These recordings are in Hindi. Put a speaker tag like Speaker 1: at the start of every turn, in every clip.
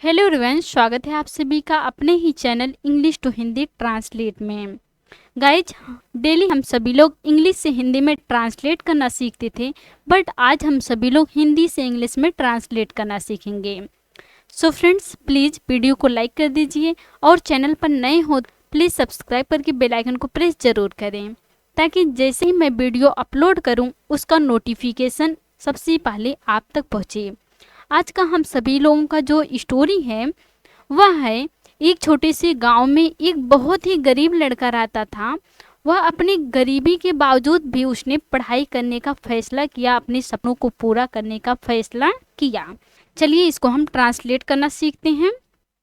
Speaker 1: हेलो एवरीवन, स्वागत है आप सभी का अपने ही channel English to Hindi translate में। गाइज, डेली हम सभी लोग इंग्लिश से हिंदी में ट्रांसलेट करना सीखते थे, बट आज हम सभी लोग हिंदी से इंग्लिश में ट्रांसलेट करना सीखेंगे। सो फ्रेंड्स, प्लीज़ वीडियो को लाइक कर दीजिए और चैनल पर नए हो प्लीज़ सब्सक्राइब करके बेल आइकन को प्रेस ज़रूर करें, ताकि जैसे ही मैं वीडियो अपलोड करूँ उसका नोटिफिकेशन सबसे पहले आप तक पहुँचे। आज का हम सभी लोगों का जो स्टोरी है वह है, एक छोटे से गांव में एक बहुत ही गरीब लड़का रहता था। वह अपनी गरीबी के बावजूद भी उसने पढ़ाई करने का फैसला किया, अपने सपनों को पूरा करने का फैसला किया। चलिए इसको हम ट्रांसलेट करना सीखते हैं।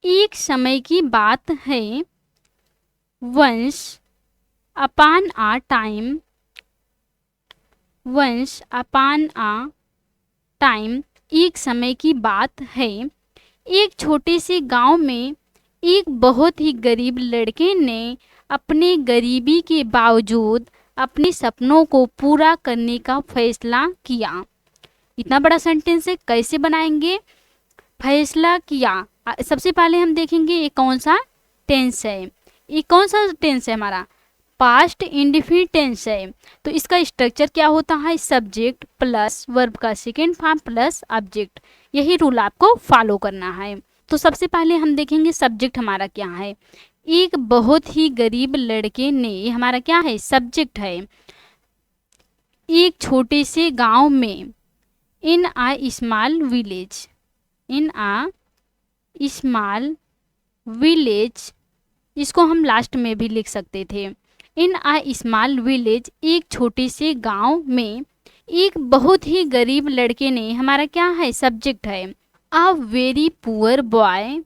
Speaker 1: एक समय की बात है, वंस अपॉन आ टाइम, वंस अपॉन आ टाइम, एक समय की बात है, एक छोटे से गांव में एक बहुत ही गरीब लड़के ने अपने गरीबी के बावजूद अपने सपनों को पूरा करने का फैसला किया। इतना बड़ा सेंटेंस है, कैसे बनाएंगे? फैसला किया। सबसे पहले हम देखेंगे ये कौन सा टेंस है। ये कौन सा टेंस है? हमारा पास्ट इंडेफिनिट टेंस है। तो इसका स्ट्रक्चर क्या होता है? सब्जेक्ट प्लस वर्ब का सेकेंड फॉर्म प्लस ऑब्जेक्ट। यही रूल आपको फॉलो करना है। तो सबसे पहले हम देखेंगे सब्जेक्ट हमारा क्या है। एक बहुत ही गरीब लड़के ने, ये हमारा क्या है? सब्जेक्ट है। एक छोटे से गांव में, इन आ स्मॉल विलेज, इन आ स्मॉल विलेज, इसको हम लास्ट में भी लिख सकते थे। इन आ स्मॉल विलेज, एक छोटे से गांव में एक बहुत ही गरीब लड़के ने, हमारा क्या है? सब्जेक्ट है। अ वेरी पुअर बॉय,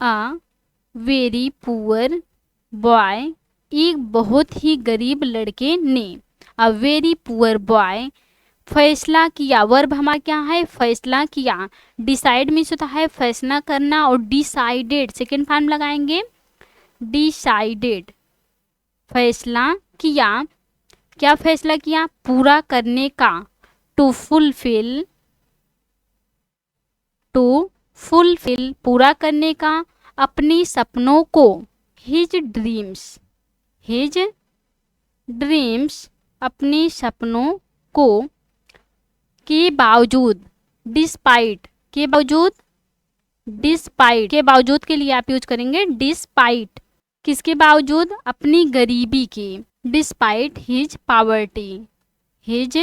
Speaker 1: अ वेरी पुअर बॉय, एक बहुत ही गरीब लड़के ने, अ वेरी पुअर बॉय, फैसला किया। वर्ब हमारा क्या है? फैसला किया। डिसाइड मीन्स होता है फैसला करना, और डिसाइडेड सेकेंड फॉर्म लगाएंगे। डिसाइडेड, फैसला किया। क्या फैसला किया? पूरा करने का। टू फुलफिल, टू फुलफिल, पूरा करने का अपने सपनों को। हिज ड्रीम्स, हिज ड्रीम्स, अपने सपनों को। के बावजूद, डिस्पाइट, के बावजूद, डिस्पाइट, के बावजूद के लिए आप यूज करेंगे डिस्पाइट। किसके बावजूद? अपनी गरीबी के। Despite his poverty, his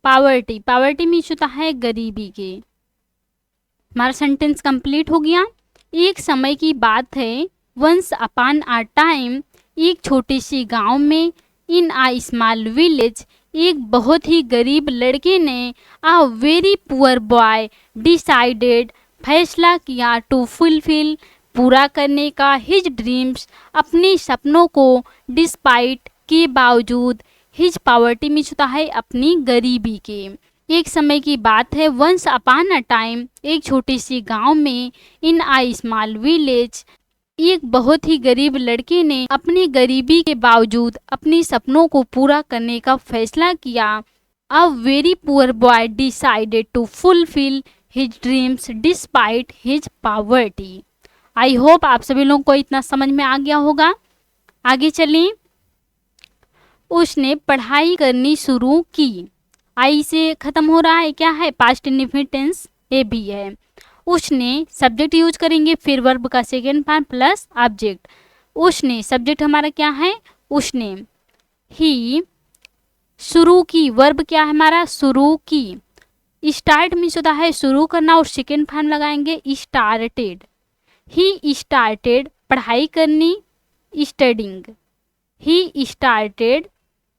Speaker 1: poverty, poverty means होता है गरीबी के। हमारा सेंटेंस कंप्लीट हो गया। एक समय की बात है, वंस अपॉन आ टाइम, एक छोटे से गांव में, इन आ स्मॉल विलेज, एक बहुत ही गरीब लड़के ने, अ वेरी पुअर बॉय डिसाइडेड, फैसला किया, टू फुलफिल, पूरा करने का, हिज ड्रीम्स, अपने सपनों को, डिस्पाइट, के बावजूद, हिज पावर्टी मीन्स होता है अपनी गरीबी के। एक समय की बात है, वंस अपॉन अ टाइम, एक छोटे से गांव में, इन आ स्मॉल विलेज, एक बहुत ही गरीब लड़के ने अपनी गरीबी के बावजूद अपने सपनों को पूरा करने का फैसला किया। A very poor boy decided to fulfil his dreams despite his poverty. I hope आप सभी लोगों को इतना समझ में आ गया होगा। आगे चलें। उसने पढ़ाई करनी शुरू की। आई से खत्म हो रहा है, क्या है? पास्ट इंडेफिनिट टेंस ये भी है। उसने, सब्जेक्ट यूज करेंगे, फिर वर्ब का सेकेंड फॉर्म प्लस ऑब्जेक्ट। उसने, सब्जेक्ट हमारा क्या है? उसने। ही, शुरू की, वर्ब क्या है हमारा? शुरू की। स्टार्ट मीन्स होता है शुरू करना, और सेकेंड फॉर्म लगाएंगे स्टार्टेड। ही स्टार्टेड, पढ़ाई करनी, स्टडिंग। ही स्टार्टेड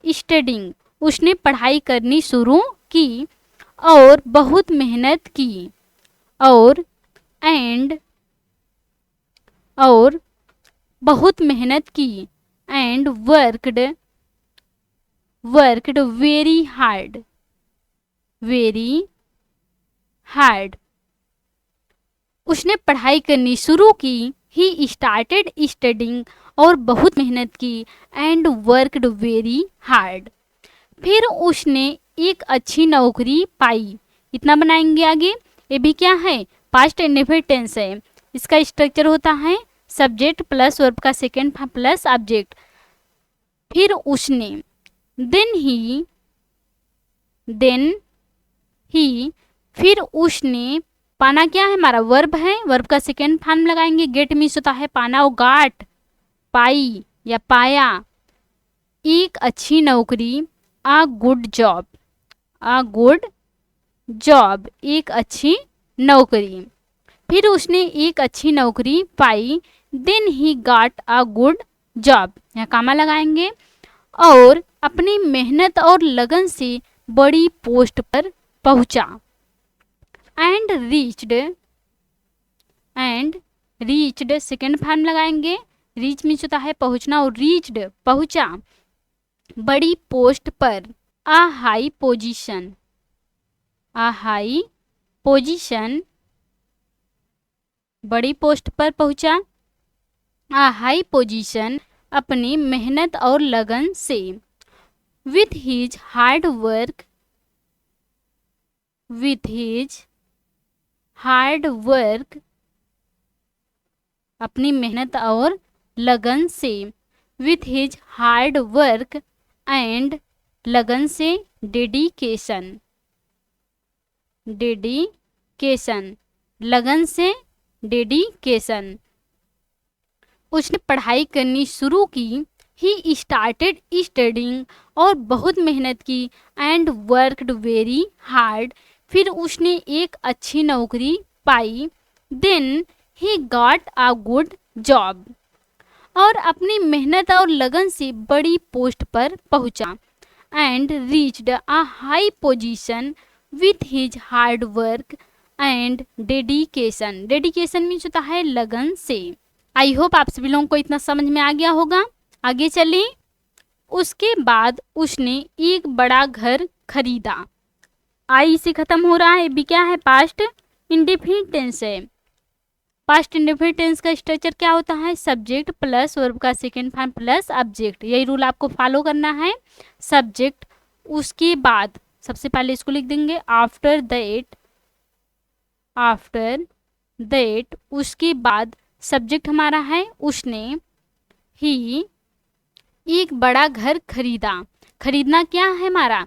Speaker 1: स्टडिंग, उसने पढ़ाई करनी शुरू की और बहुत मेहनत की। और एंड, और बहुत मेहनत की। And worked, worked very hard, very hard, उसने पढ़ाई करनी शुरू की। ही स्टार्टेड स्टडिंग, और बहुत मेहनत की। एंड वर्कड वेरी हार्ड, फिर उसने एक अच्छी नौकरी पाई। इतना बनाएंगे आगे। ये भी क्या है? पास्ट इंडेफिनिट टेंस है, इसका स्ट्रक्चर होता है सब्जेक्ट प्लस वर्ब का सेकेंड फॉर्म प्लस ऑब्जेक्ट। फिर उसने, देन ही, फिर उसने, पाना क्या है हमारा वर्ब है, वर्ब का सेकेंड फॉर्म लगाएंगे, गेट मीन्स होता है पाना और गाट, पाई या पाया, एक अच्छी नौकरी, a good job, a good job, एक अच्छी नौकरी। फिर उसने एक अच्छी नौकरी पाई, then he got a good job, यहाँ कामा लगाएंगे, और अपनी मेहनत और लगन से बड़ी पोस्ट पर पहुंचा। एंड रीच्ड सेकेंड फॉर्म लगाएंगे, रीच मीन्स होता है पहुंचना और रीच्ड पहुंचा, बड़ी पोस्ट पर, a high position, a high position, बड़ी पोस्ट पर पहुंचा, अ हाई पोजीशन, अपनी मेहनत और लगन से, with his hard work, with his hard work, अपनी मेहनत और लगन से, with his hard work and, लगन से डेडिकेशन, डेडिकेशन, लगन से डेडिकेशन, उसने पढ़ाई करनी शुरू की, ही स्टार्टेड स्टडिंग, और बहुत मेहनत की, एंड वर्कड वेरी हार्ड, फिर उसने एक अच्छी नौकरी पाई, then he got a good job, और अपनी मेहनत और लगन से बड़ी पोस्ट पर पहुंचा, and reached a high position with his hard work and dedication, dedication means होता है लगन से। आई होप आप सभी लोगों को इतना समझ में आ गया होगा। आगे चलें। उसके बाद उसने एक बड़ा घर खरीदा, आई से खत्म हो रहा है, बी क्या है पास्ट इंडेफिनिट टेंस है। पास्ट इंडेफिनिट टेंस का स्ट्रक्चर क्या होता है, सब्जेक्ट प्लस वर्ब का सेकेंड फॉर्म प्लस ऑब्जेक्ट, यही रूल आपको फॉलो करना है। सब्जेक्ट, उसके बाद, सबसे पहले इसको लिख देंगे आफ्टर दैट, आफ्टर दैट, उसके बाद सब्जेक्ट हमारा है उसने, ही एक बड़ा घर खरीदा, खरीदना क्या है हमारा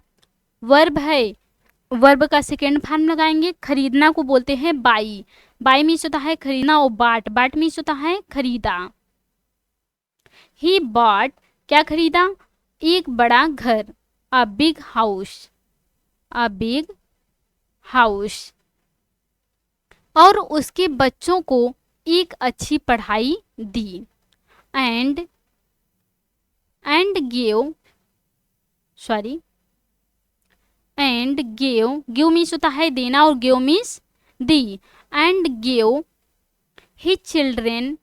Speaker 1: वर्ब है, वर्ब का सेकेंड फॉर्म लगाएंगे, खरीदना को बोलते हैं बाई, बाई मीन्स होता है खरीदना, और बाट, बाट मीन्स होता है खरीदा। ही बॉट, क्या खरीदा, एक बड़ा घर, a big house, a big house, और उसके बच्चों को एक अच्छी पढ़ाई दी, and give, sorry, and give, give means होता है देना और गिव मीन्स दी, एंड गिव हिज चिल्ड्रेन,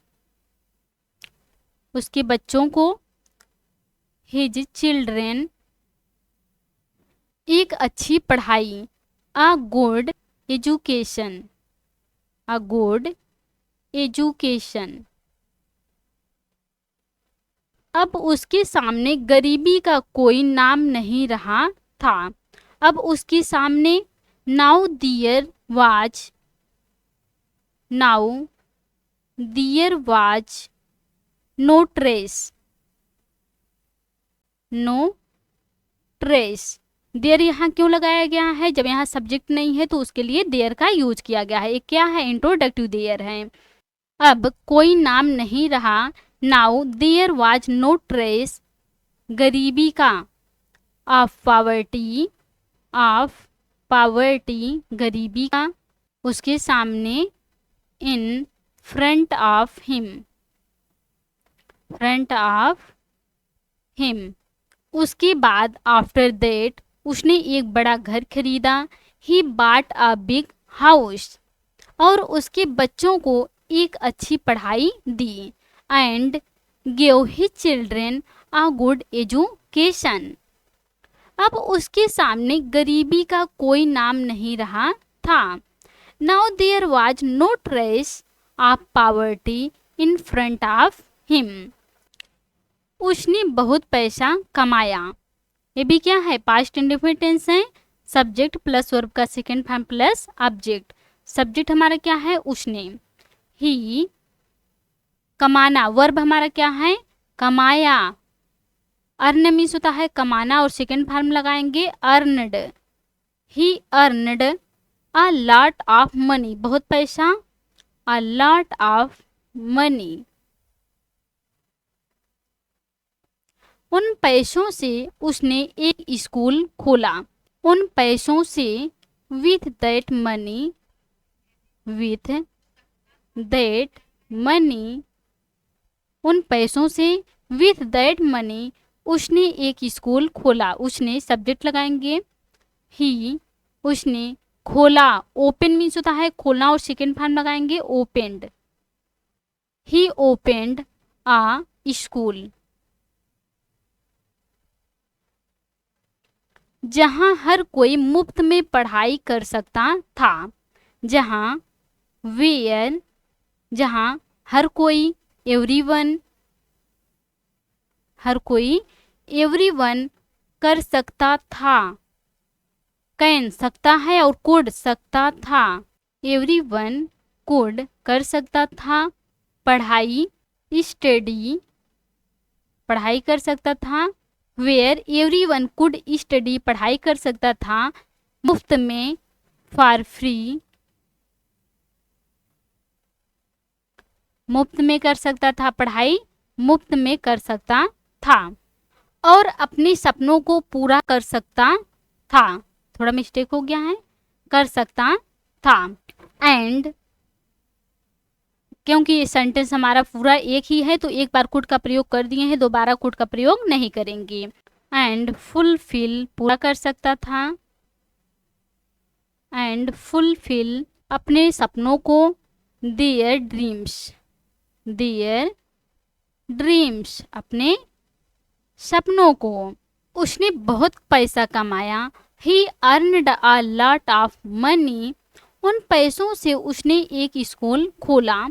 Speaker 1: उसके बच्चों को, हिज चिल्ड्रेन, एक अच्छी पढ़ाई, a good education, a good education. अब उसके सामने गरीबी का कोई नाम नहीं रहा था, अब उसके सामने, now there was, now there was no trace, no trace, there यहाँ क्यों लगाया गया है, जब यहाँ सब्जेक्ट नहीं है तो उसके लिए देयर का यूज किया गया है, एक क्या है इंट्रोडक्टिव देयर है। अब कोई नाम नहीं रहा, now there was no trace, गरीबी का, ऑफ पॉवर्टी, ऑफ पॉवर्टी, गरीबी का, उसके सामने, in front of him, front of him, उसके बाद आफ्टर दैट, उसने एक बड़ा घर खरीदा, he bought a big house, और उसके बच्चों को एक अच्छी पढ़ाई दी, and give his children a good education. अब उसके सामने गरीबी का कोई नाम नहीं रहा था, now there was no trace of poverty in front of him, उसने बहुत पैसा कमाया, ये भी क्या है पास्ट इंडेफिनिट टेंस है, सब्जेक्ट प्लस वर्ब का second form plus object, subject हमारा क्या है, उसने। ही कमाना, वर्ब हमारा क्या है, कमाया। अर्न मीन्स होता है कमाना और सेकेंड फॉर्म लगाएंगे earned. He earned a lot of money, बहुत पैसा, अ लॉट ऑफ मनी। उन पैसों से उसने एक स्कूल खोला। उन पैसों से, with that money, with that money, उन पैसों से, विथ दैट मनी, उसने एक स्कूल खोला। उसने सब्जेक्ट लगाएंगे ही, उसने खोला। ओपन मीन्स होता है खोलना और सेकेंड फॉर्म लगाएंगे ओपेंड। ही ओपेंड आ स्कूल, जहां हर कोई मुफ्त में पढ़ाई कर सकता था। जहां, वेयर, जहां हर कोई, एवरीवन, हर कोई, एवरीवन कर सकता था। कैन सकता है और कुड सकता था। एवरीवन कुड कर सकता था, पढ़ाई, स्टडी, पढ़ाई कर सकता था। वेयर एवरीवन कुड स्टडी, पढ़ाई कर सकता था मुफ्त में, फॉर फ्री, मुफ्त में कर सकता था, पढ़ाई मुफ्त में कर सकता था। और अपने सपनों को पूरा कर सकता था, थोड़ा मिस्टेक हो गया है, कर सकता था। एंड, क्योंकि ये सेंटेंस हमारा पूरा एक ही है तो एक बार कुड का प्रयोग कर दिए हैं, दोबारा कुड का प्रयोग नहीं करेंगे। एंड फुलफिल, पूरा कर सकता था। एंड फुलफिल, अपने सपनों को। देयर ड्रीम्स, देयर ड्रीम्स, अपने सपनों को। उसने बहुत पैसा कमाया। He earned a lot of money, उन पैसों से उसने एक स्कूल खोला।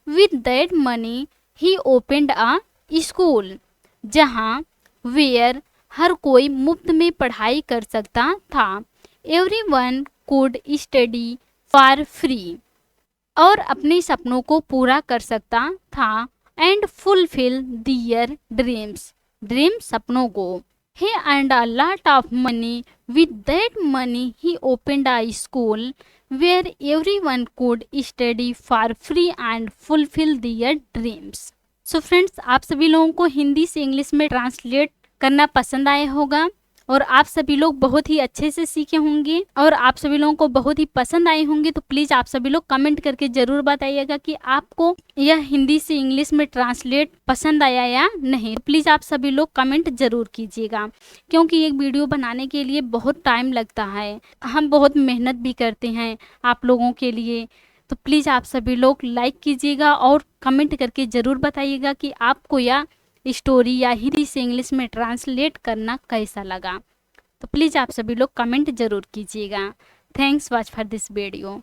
Speaker 1: With that money he opened a school, जहाँ, वेयर हर कोई मुफ्त में पढ़ाई कर सकता था। Everyone could study for free, और अपने सपनों को पूरा कर सकता था। And fulfil their dreams, dream सपनों को। He earned a lot of money. With that money, he opened a school where everyone could study for free and fulfill their dreams. So friends, आप सभी लोगों को हिंदी से इंग्लिश में ट्रांसलेट करना पसंद आया होगा और आप सभी लोग बहुत ही अच्छे से सीखे होंगे और आप सभी लोगों को बहुत ही पसंद आए होंगे। तो प्लीज़ आप सभी लोग कमेंट करके ज़रूर बताइएगा कि आपको यह हिंदी से इंग्लिश में ट्रांसलेट पसंद आया या नहीं। तो प्लीज़ आप सभी लोग कमेंट ज़रूर कीजिएगा, क्योंकि एक वीडियो बनाने के लिए बहुत टाइम लगता है, हम बहुत मेहनत भी करते हैं आप लोगों के लिए। तो प्लीज़ आप सभी लोग लाइक कीजिएगा और कमेंट करके ज़रूर बताइएगा कि आपको यह स्टोरी या हिंदी से इंग्लिश में ट्रांसलेट करना कैसा लगा। तो प्लीज़ आप सभी लोग कमेंट ज़रूर कीजिएगा। Thanks watch for this video.